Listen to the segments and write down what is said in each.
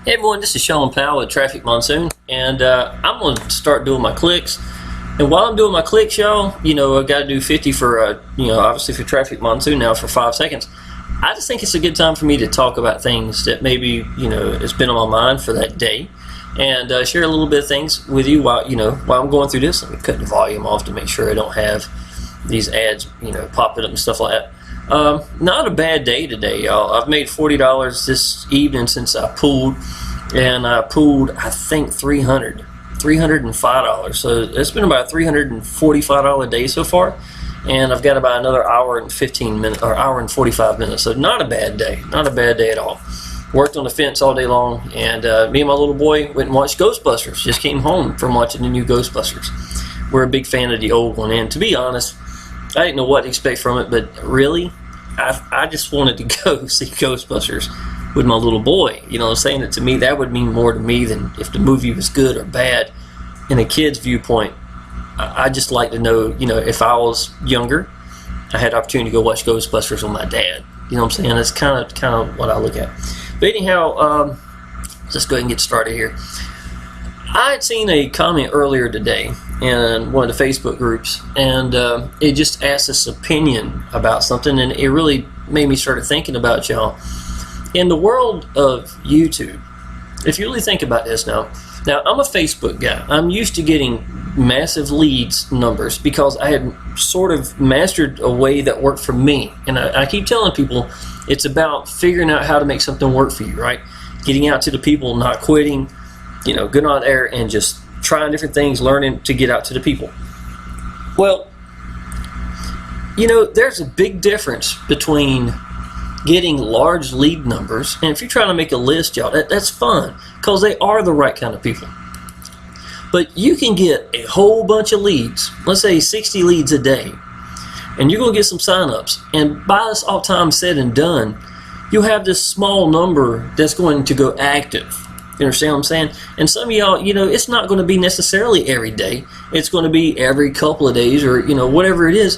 Hey everyone, this is Shawn Powell at Traffic Monsoon, and I'm going to start doing my clicks. And while I'm doing my clicks, y'all, I got to do 50 for, obviously for Traffic Monsoon now for 5 seconds. I just think it's a good time for me to talk about things that maybe, it's been on my mind for that day, and share a little bit of things with you while I'm going through this. Let me cut the volume off to make sure I don't have these ads, popping up and stuff like that. Not a bad day today, y'all. I've made $40 this evening since I pooled, and I pooled, I think, $305. So it's been about a $345 day so far, and I've got about another hour and 15 minutes, or hour and 45 minutes. So not a bad day, not a bad day at all. Worked on the fence all day long, and me and my little boy went and watched Ghostbusters. Just came home from watching the new Ghostbusters. We're a big fan of the old one, and to be honest, I didn't know what to expect from it, but really, I just wanted to go see Ghostbusters with my little boy. Saying that to me, that would mean more to me than if the movie was good or bad. In a kid's viewpoint, I just like to know, if I was younger, I had the opportunity to go watch Ghostbusters with my dad. You know what I'm saying? That's kind of what I look at. But anyhow, let's go ahead and get started here. I had seen a comment earlier today in one of the Facebook groups, and it just asked us opinion about something, and it really made me start thinking about y'all. In the world of YouTube, if you really think about this now I'm a Facebook guy. I'm used to getting massive leads numbers because I had sort of mastered a way that worked for me. And I keep telling people it's about figuring out how to make something work for you, right? Getting out to the people, not quitting, getting out there and just trying different things, learning to get out to the people. Well, there's a big difference between getting large lead numbers, and if you're trying to make a list, y'all, that's fun because they are the right kind of people. But you can get a whole bunch of leads, let's say 60 leads a day, and you're going to get some signups, and by this all time said and done, you'll have this small number that's going to go active. You understand what I'm saying? And some of y'all, it's not going to be necessarily every day. It's going to be every couple of days, or whatever it is.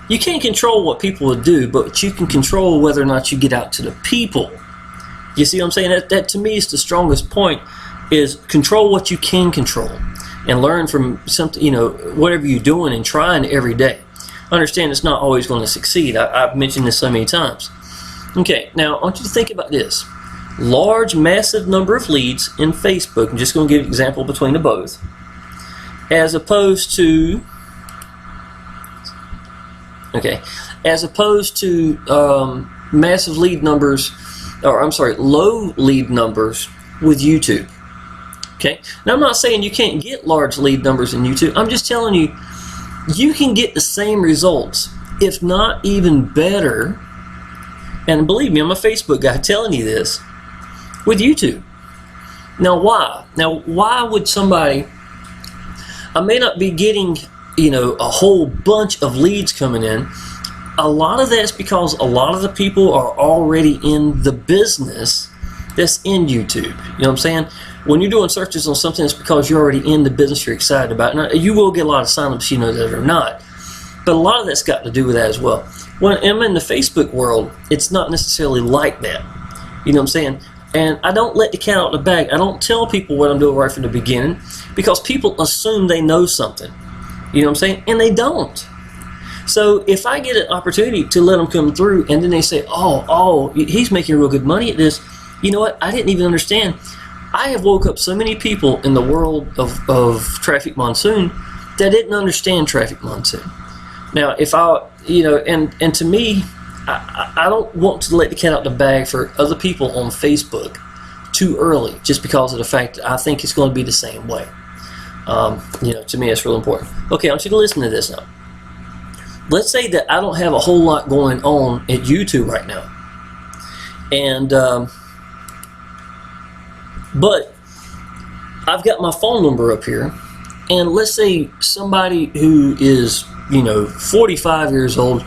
You can't control what people will do, but you can control whether or not you get out to the people. You see what I'm saying? That to me is the strongest point, is control what you can control and learn from something, whatever you're doing and trying every day. Understand it's not always going to succeed. I've mentioned this so many times. Okay, now I want you to think about this. Large, massive number of leads in Facebook. I'm just going to give an example between the both. As opposed to massive lead numbers, low lead numbers with YouTube. Okay, now I'm not saying you can't get large lead numbers in YouTube. I'm just telling you, you can get the same results, if not even better. And believe me, I'm a Facebook guy telling you this, with YouTube. Now why? Why would somebody, I may not be getting a whole bunch of leads coming in. A lot of that's because a lot of the people are already in the business that's in YouTube. You know what I'm saying? When you're doing searches on something, it's because you're already in the business you're excited about. Now, you will get a lot of signups, that are not. But a lot of that's got to do with that as well. When I'm in the Facebook world, it's not necessarily like that. You know what I'm saying? And I don't let the cat out of the bag. I don't tell people what I'm doing right from the beginning because people assume they know something. You know what I'm saying? And they don't. So if I get an opportunity to let them come through and then they say, oh, he's making real good money at this, you know what? I didn't even understand. I have woke up so many people in the world of Traffic Monsoon that didn't understand Traffic Monsoon. Now, if I, and to me, I don't want to let the cat out the bag for other people on Facebook too early just because of the fact that I think it's going to be the same way. To me, it's real important. Okay, I want you to listen to this now. Let's say that I don't have a whole lot going on at YouTube right now. And, but I've got my phone number up here. And let's say somebody who is, 45 years old,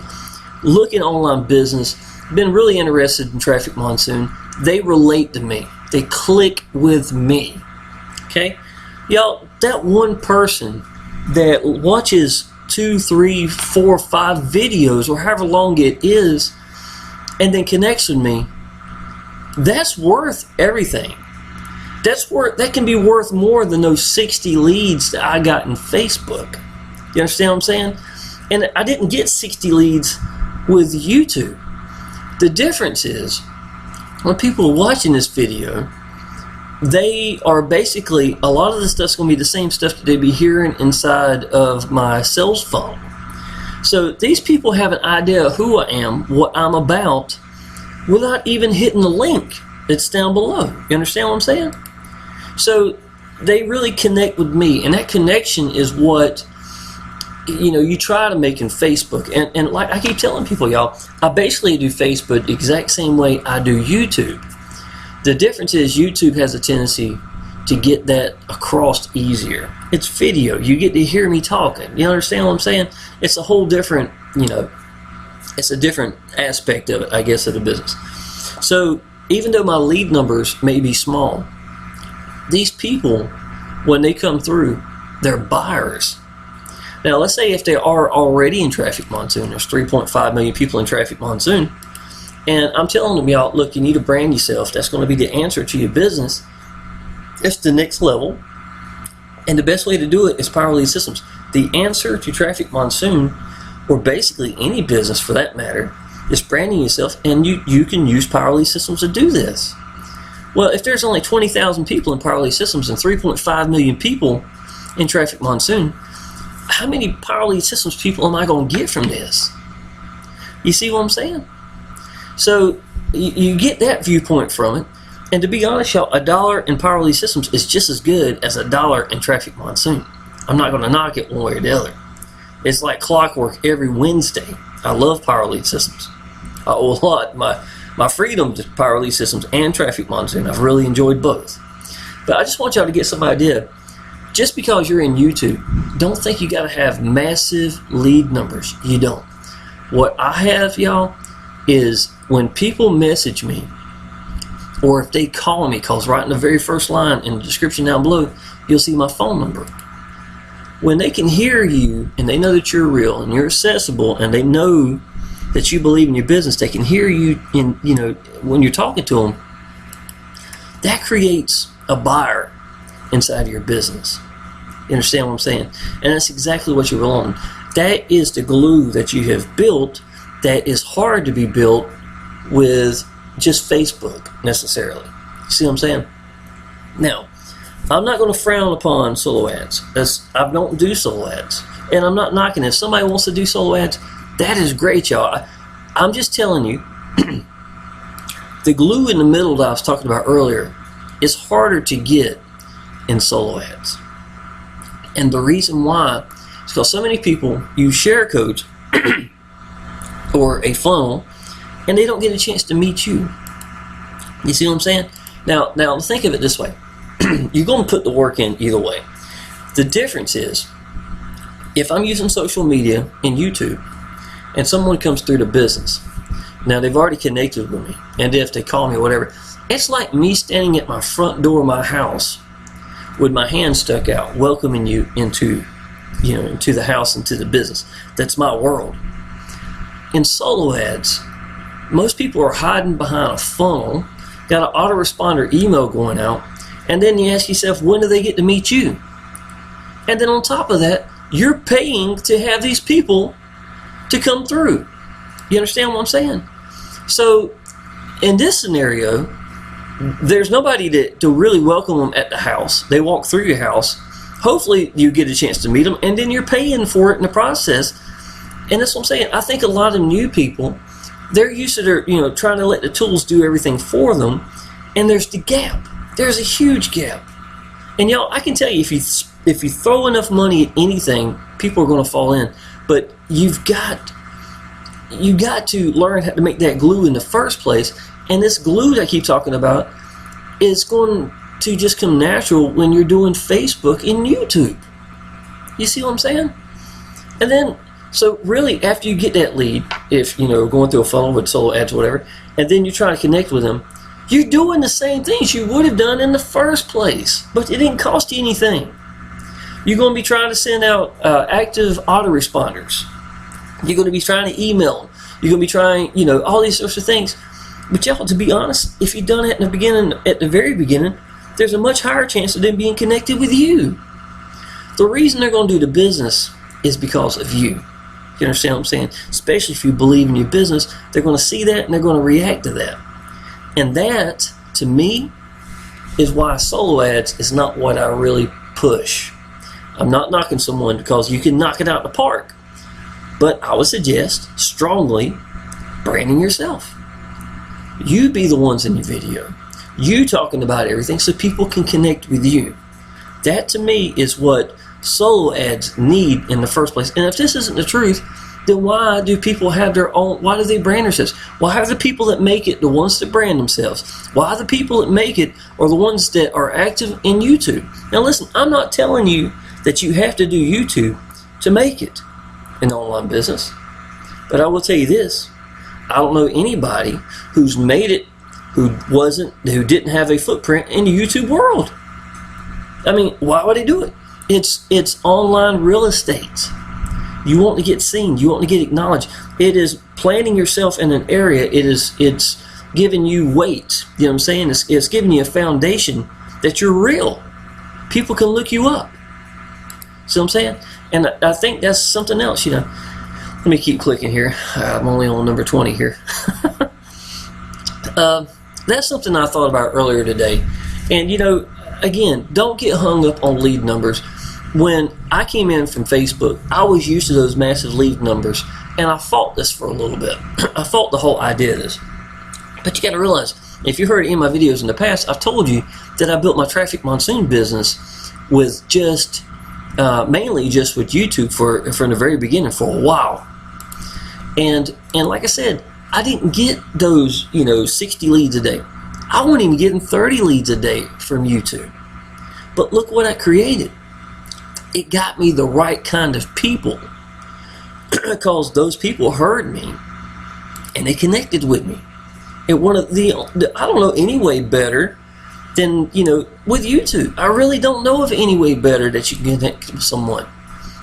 looking online business, been really interested in Traffic Monsoon. They relate to me. They click with me. Okay? Y'all, that one person that watches 2, 3, 4, 5 videos or however long it is and then connects with me, that's worth everything. that can be worth more than those 60 leads that I got in Facebook. You understand what I'm saying? And I didn't get 60 leads with YouTube. The difference is, when people are watching this video, they are basically, a lot of the stuff's going to be the same stuff that they'd be hearing inside of my sales funnel. So these people have an idea of who I am, what I'm about, without even hitting the link that's down below. You understand what I'm saying? So they really connect with me, and that connection is what you try to make in Facebook. And like I keep telling people, y'all, I basically do Facebook the exact same way I do YouTube. The difference is YouTube has a tendency to get that across easier. It's video. You get to hear me talking. You understand what I'm saying? It's a whole different, it's a different aspect of it, I guess, of the business. So even though my lead numbers may be small, these people, when they come through, they're buyers. Now, let's say if they are already in Traffic Monsoon, there's 3.5 million people in Traffic Monsoon, and I'm telling them, y'all, look, you need to brand yourself. That's going to be the answer to your business. It's the next level, and the best way to do it is Power Lead Systems. The answer to Traffic Monsoon, or basically any business for that matter, is branding yourself, and you can use Power Lead Systems to do this. Well, if there's only 20,000 people in Power Lead Systems and 3.5 million people in Traffic Monsoon, how many Power Lead Systems people am I going to get from this? You see what I'm saying? So you get that viewpoint from it. And to be honest, y'all, $1 in Power Lead Systems is just as good as $1 in Traffic Monsoon. I'm not going to knock it one way or the other. It's like clockwork every Wednesday. I love Power Lead Systems. I owe a lot. My freedom to Power Lead Systems and Traffic Monsoon. I've really enjoyed both. But I just want y'all to get some idea. Just because you're in YouTube, don't think you got to have massive lead numbers. You don't. What I have, y'all, is when people message me, or if they call me, because right in the very first line in the description down below, you'll see my phone number. When they can hear you and they know that you're real and you're accessible and they know that you believe in your business, they can hear you in, when you're talking to them, that creates a buyer inside of your business. You understand what I'm saying? And that's exactly what you're on. That is the glue that you have built that is hard to be built with just Facebook necessarily. You see what I'm saying? Now, I'm not going to frown upon solo ads. I don't do solo ads. And I'm not knocking it. If somebody wants to do solo ads, that is great, y'all. I'm just telling you, the glue in the middle that I was talking about earlier is harder to get in solo ads. And the reason why is because so many people use share codes or a funnel and they don't get a chance to meet you. You see what I'm saying? Now think of it this way. You're going to put the work in either way. The difference is, if I'm using social media and YouTube and someone comes through the business, now they've already connected with me, and if they call me or whatever, it's like me standing at my front door of my house with my hand stuck out, welcoming you into the house, into the business. That's my world. In solo ads, most people are hiding behind a funnel, got an autoresponder email going out, and then you ask yourself, when do they get to meet you? And then on top of that, you're paying to have these people to come through. You understand what I'm saying? So in this scenario, there's nobody to really welcome them at the house. They walk through your house. Hopefully you get a chance to meet them, and then you're paying for it in the process. And that's what I'm saying. I think a lot of new people, they're used to their, trying to let the tools do everything for them, and there's the gap. There's a huge gap. And y'all, I can tell you, if you throw enough money at anything, people are going to fall in. But you've got to learn how to make that glue in the first place. And this glue that I keep talking about is going to just come natural when you're doing Facebook and YouTube. You see what I'm saying? And then, so really, after you get that lead, if going through a funnel with solo ads or whatever, and then you're trying to connect with them, you're doing the same things you would have done in the first place, but it didn't cost you anything. You're going to be trying to send out active autoresponders. You're going to be trying to email them. You're going to be trying, all these sorts of things. But y'all, to be honest, if you've done it in the beginning, at the very beginning, there's a much higher chance of them being connected with you. The reason they're going to do the business is because of you. You understand what I'm saying? Especially if you believe in your business, they're going to see that and they're going to react to that. And that, to me, is why solo ads is not what I really push. I'm not knocking someone because you can knock it out of the park. But I would suggest strongly branding yourself. You be the ones in your video. You talking about everything so people can connect with you. That to me is what solo ads need in the first place. And if this isn't the truth, then why do people have their own, why do they brand themselves? Why are the people that make it the ones that brand themselves? Why are the people that make it are the ones that are active in YouTube? Now listen, I'm not telling you that you have to do YouTube to make it an online business. But I will tell you this, I don't know anybody who's made it who didn't have a footprint in the YouTube world. I mean, why would they do it? It's online real estate. You want to get seen. You want to get acknowledged. It is planting yourself in an area. It's giving you weight. You know what I'm saying? It's giving you a foundation that you're real. People can look you up. See what I'm saying? And I think that's something else, you know. Let me keep clicking here. I'm only on number 20 here. That's something I thought about earlier today. And, you know, again, don't get hung up on lead numbers. When I came in from Facebook, I was used to those massive lead numbers, and I fought this for a little bit. I fought the whole idea of this. But you got to realize, if you heard any of my videos in the past, I've told you that I built my Traffic Monsoon business with just, mainly just with YouTube from the very beginning for a while. And like I said, I didn't get those, 60 leads a day. I wasn't even getting 30 leads a day from YouTube. But look what I created. It got me the right kind of people because those people heard me and they connected with me. And one of I don't know any way better than, with YouTube. I really don't know of any way better that you can connect with someone,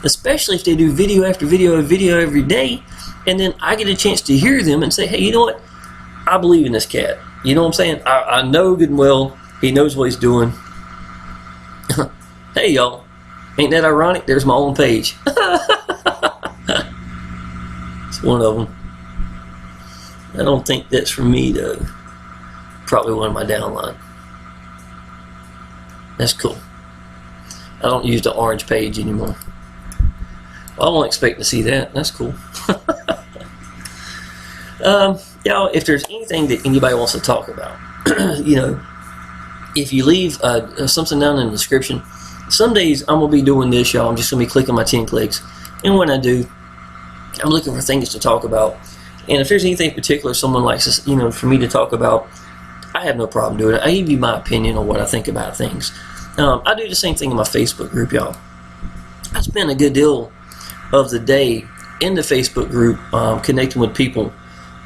especially if they do video after video after video every day. And then I get a chance to hear them and say, hey, you know what? I believe in this cat. You know what I'm saying? I know good and well he knows what he's doing. Hey, y'all. Ain't that ironic? There's my own page. It's one of them. I don't think that's for me, though. Probably one of my downline. That's cool. I don't use the orange page anymore. Well, I won't expect to see that. That's cool. Y'all, if there's anything that anybody wants to talk about, if you leave something down in the description. Some days I'm going to be doing this, y'all. I'm just going to be clicking my 10 clicks. And when I do, I'm looking for things to talk about. And if there's anything particular someone likes, for me to talk about, I have no problem doing it. I give you my opinion on what I think about things. I do the same thing in my Facebook group, y'all. I spend a good deal of the day in the Facebook group connecting with people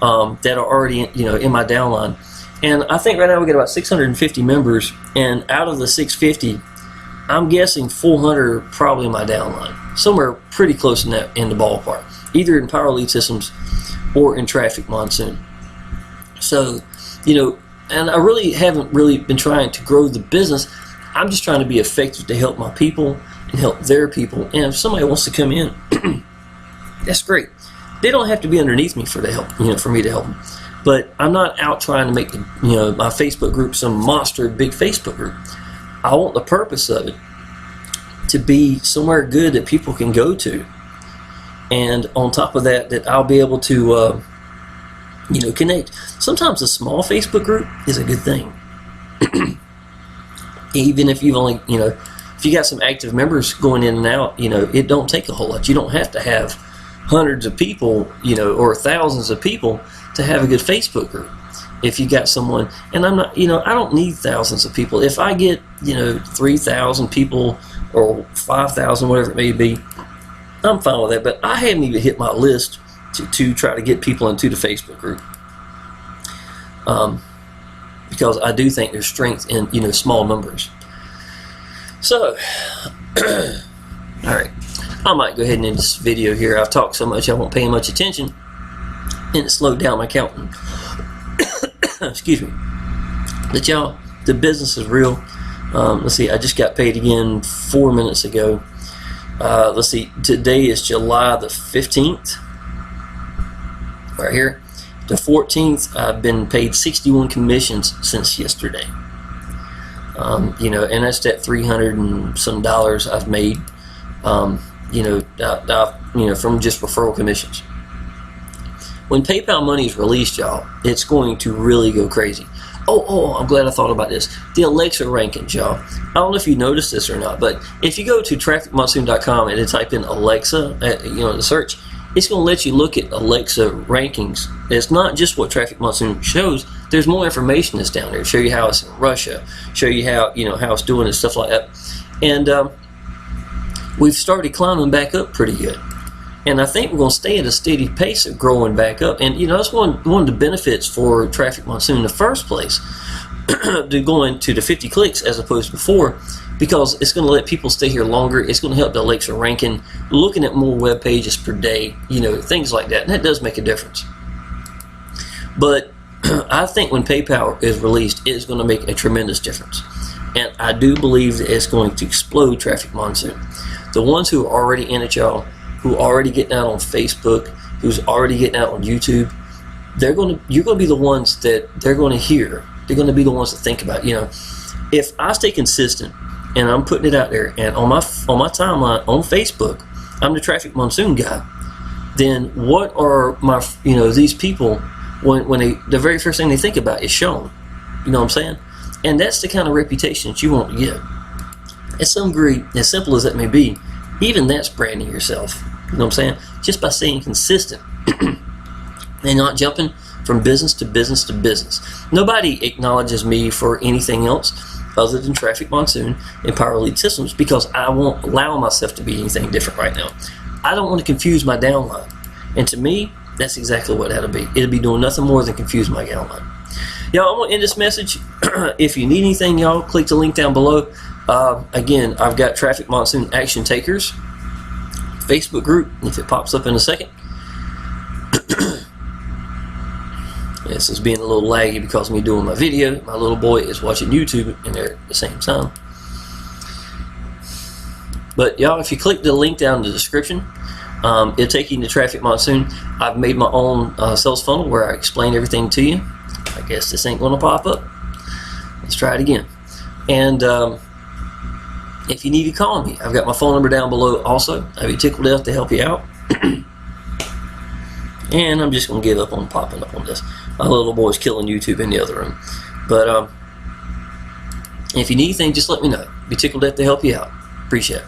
that are already in my downline. And I think right now we got about 650 members. And out of the 650, I'm guessing 400 are probably in my downline. Somewhere pretty close in the ballpark. Either in Powell Lead Systems or in Traffic Monsoon. So, and I really haven't been trying to grow the business. I'm just trying to be effective to help my people and help their people. And if somebody wants to come in, that's great. They don't have to be underneath me for me to help them. But I'm not out trying to make my Facebook group some monster big Facebook group. I want the purpose of it to be somewhere good that people can go to. And on top of that I'll be able to, connect. Sometimes a small Facebook group is a good thing. Even if you've only, if you got some active members going in and out, it don't take a whole lot. You don't have to have hundreds of people, or thousands of people to have a good Facebook group. If you got someone, and I'm not, I don't need thousands of people. If I get, 3,000 people or 5,000, whatever it may be, I'm fine with that. But I haven't even hit my list to try to get people into the Facebook group. Because I do think there's strength in, small numbers. So, all right, I might go ahead and end this video here. I've talked so much I won't pay much attention, and it slowed down my counting. Excuse me. But y'all, the business is real. Let's see, I just got paid again 4 minutes ago. Let's see, today is July the 15th. Right here. The 14th, I've been paid 61 commissions since yesterday. You know, and that's that $300 and some I've made, you know, from just referral commissions. When PayPal money is released, y'all, it's going to really go crazy. Oh, I'm glad I thought about this. The Alexa rankings, y'all. I don't know if you noticed this or not, but if you go to trafficmonsoon.com and then type in Alexa, you know, the search, it's going to let you look at Alexa rankings. It's not just what Traffic Monsoon shows. There's more information that's down there. Show you how it's in Russia. Show you how, you know, how it's doing and stuff like that. And we've started climbing back up pretty good. And I think we're going to stay at a steady pace of growing back up. And, you know, that's one of the benefits for Traffic Monsoon in the first place, to going to the 50 clicks as opposed to before, because it's going to let people stay here longer. It's going to help the Alexa ranking, looking at more web pages per day, you know, things like that. And that does make a difference. But I think when PayPal is released, it's going to make a tremendous difference. And I do believe that it's going to explode Traffic Monsoon. The ones who are already in it, y'all, who are already getting out on Facebook, who's already getting out on YouTube, you're going to be the ones that they're going to hear. They're going to be the ones to think about. You know, if I stay consistent and I'm putting it out there, and on my timeline on Facebook, I'm the Traffic Monsoon guy, then what are my, you know, these people, when the very first thing they think about is Shawn. You know what I'm saying? And that's the kind of reputation that you want to get. At some degree, as simple as that may be, even that's branding yourself. You know what I'm saying? Just by staying consistent and not jumping from business to business to business. Nobody acknowledges me for anything else other than Traffic Monsoon and Power Lead Systems, because I won't allow myself to be anything different right now. I don't want to confuse my downline. And to me, that's exactly what that'll be. It'll be doing nothing more than confuse my downline. Y'all, I'm going to end this message. If you need anything, y'all, click the link down below. Again, I've got Traffic Monsoon Action Takers Facebook group, if it pops up in a second. This is being a little laggy because of me doing my video. My little boy is watching YouTube in there at the same time. But y'all, if you click the link down in the description, it'll take you to Traffic Monsoon. I've made my own sales funnel where I explain everything to you. I guess this ain't going to pop up. Let's try it again. And if you need to call me, I've got my phone number down below also. I'd be tickled out to help you out. And I'm just going to give up on popping up on this. My little boy's killing YouTube in the other room. But if you need anything, just let me know. Be tickled out to help you out. Appreciate it.